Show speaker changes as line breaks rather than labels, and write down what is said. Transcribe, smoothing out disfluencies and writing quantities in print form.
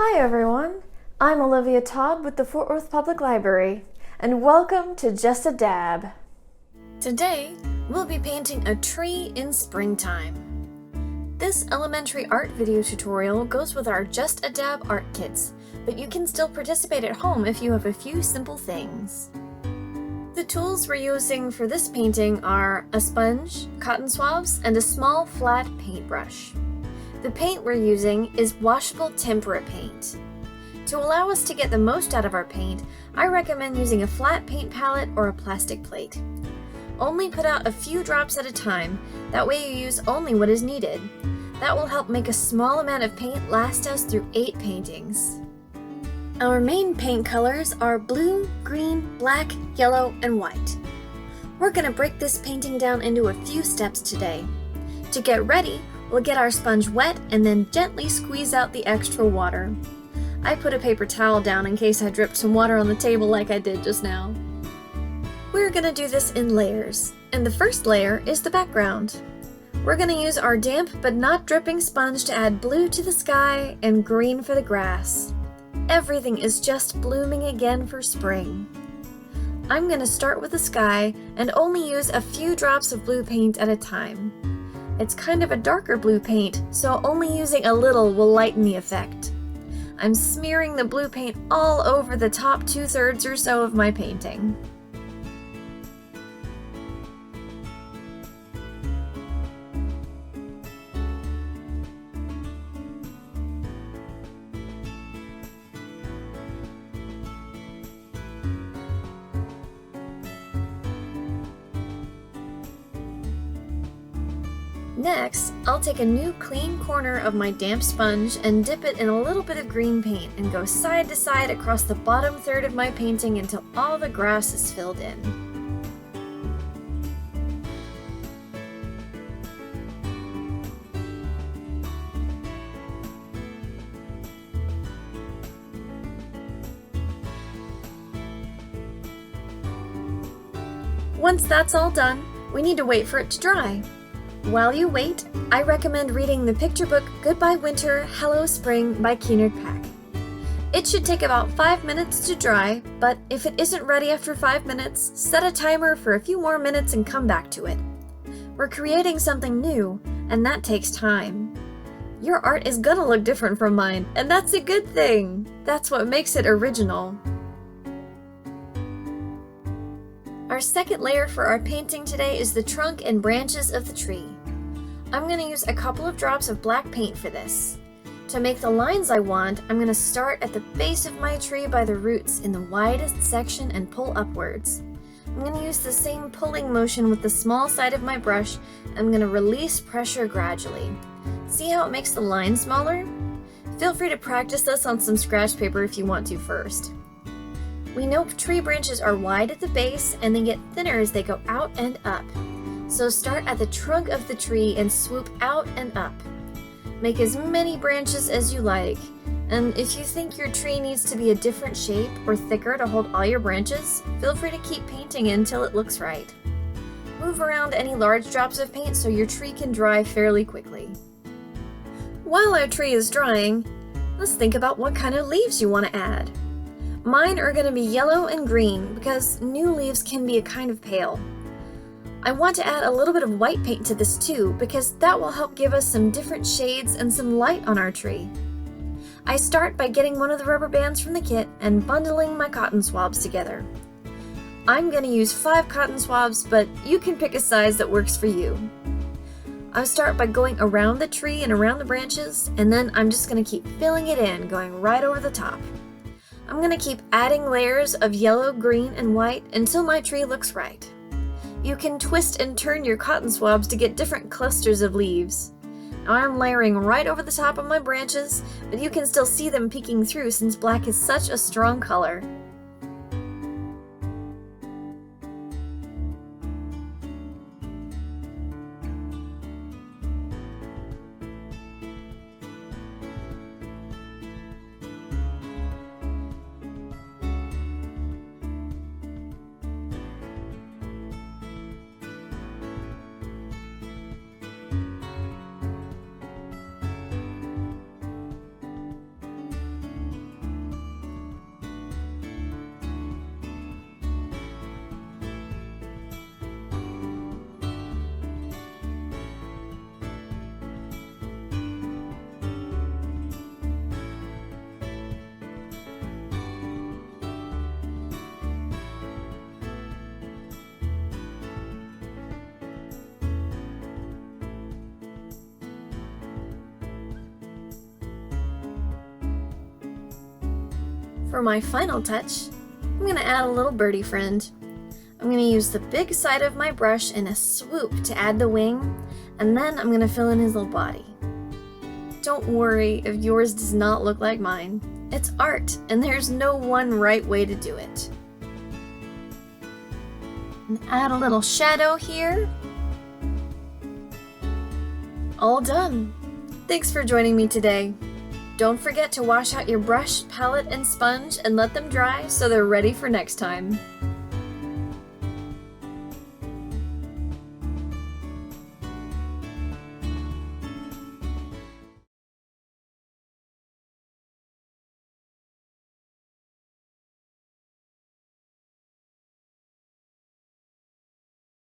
Hi everyone, I'm Olivia Todd with the Fort Worth Public Library, and welcome to Just a Dab.
Today, we'll be painting a tree in springtime. This elementary art video tutorial goes with our Just a Dab art kits, but you can still participate at home if you have a few simple things. The tools we're using for this painting are a sponge, cotton swabs, and a small flat paintbrush. The paint we're using is washable tempera paint. To allow us to get the most out of our paint, I recommend using a flat paint palette or a plastic plate. Only put out a few drops at a time, that way you use only what is needed. That will help make a small amount of paint last us through 8 paintings. Our main paint colors are blue, green, black, yellow, and white. We're going to break this painting down into a few steps today. To get ready, we'll get our sponge wet and then gently squeeze out the extra water. I put a paper towel down in case I dripped some water on the table like I did just now. We're going to do this in layers, and the first layer is the background. We're going to use our damp but not dripping sponge to add blue to the sky and green for the grass. Everything is just blooming again for spring. I'm going to start with the sky and only use a few drops of blue paint at a time. It's kind of a darker blue paint, so only using a little will lighten the effect. I'm smearing the blue paint all over the top 2/3 or so of my painting. Next, I'll take a new clean corner of my damp sponge and dip it in a little bit of green paint and go side to side across the bottom third of my painting until all the grass is filled in. Once that's all done, we need to wait for it to dry. While you wait, I recommend reading the picture book Goodbye Winter, Hello Spring by Keenard Pack. It should take about 5 minutes to dry, but if it isn't ready after 5 minutes, set a timer for a few more minutes and come back to it. We're creating something new, and that takes time. Your art is gonna look different from mine, and that's a good thing. That's what makes it original. Our second layer for our painting today is the trunk and branches of the tree. I'm going to use a couple of drops of black paint for this. To make the lines I want, I'm going to start at the base of my tree by the roots in the widest section and pull upwards. I'm going to use the same pulling motion with the small side of my brush. I'm going to release pressure gradually. See how it makes the line smaller? Feel free to practice this on some scratch paper if you want to first. We know tree branches are wide at the base and they get thinner as they go out and up. So start at the trunk of the tree and swoop out and up. Make as many branches as you like, and if you think your tree needs to be a different shape or thicker to hold all your branches, feel free to keep painting until it looks right. Move around any large drops of paint so your tree can dry fairly quickly. While our tree is drying, let's think about what kind of leaves you want to add. Mine are going to be yellow and green because new leaves can be a kind of pale. I want to add a little bit of white paint to this too because that will help give us some different shades and some light on our tree. I start by getting one of the rubber bands from the kit and bundling my cotton swabs together. I'm going to use 5 cotton swabs, but you can pick a size that works for you. I start by going around the tree and around the branches, and then I'm just going to keep filling it in, going right over the top. I'm going to keep adding layers of yellow, green, and white until my tree looks right. You can twist and turn your cotton swabs to get different clusters of leaves. Now I'm layering right over the top of my branches, but you can still see them peeking through since black is such a strong color. For my final touch, I'm going to add a little birdie friend. I'm going to use the big side of my brush in a swoop to add the wing, and then I'm going to fill in his little body. Don't worry if yours does not look like mine. It's art, and there's no one right way to do it. And add a little shadow here. All done. Thanks for joining me today. Don't forget to wash out your brush, palette, and sponge and let them dry so they're ready for next time.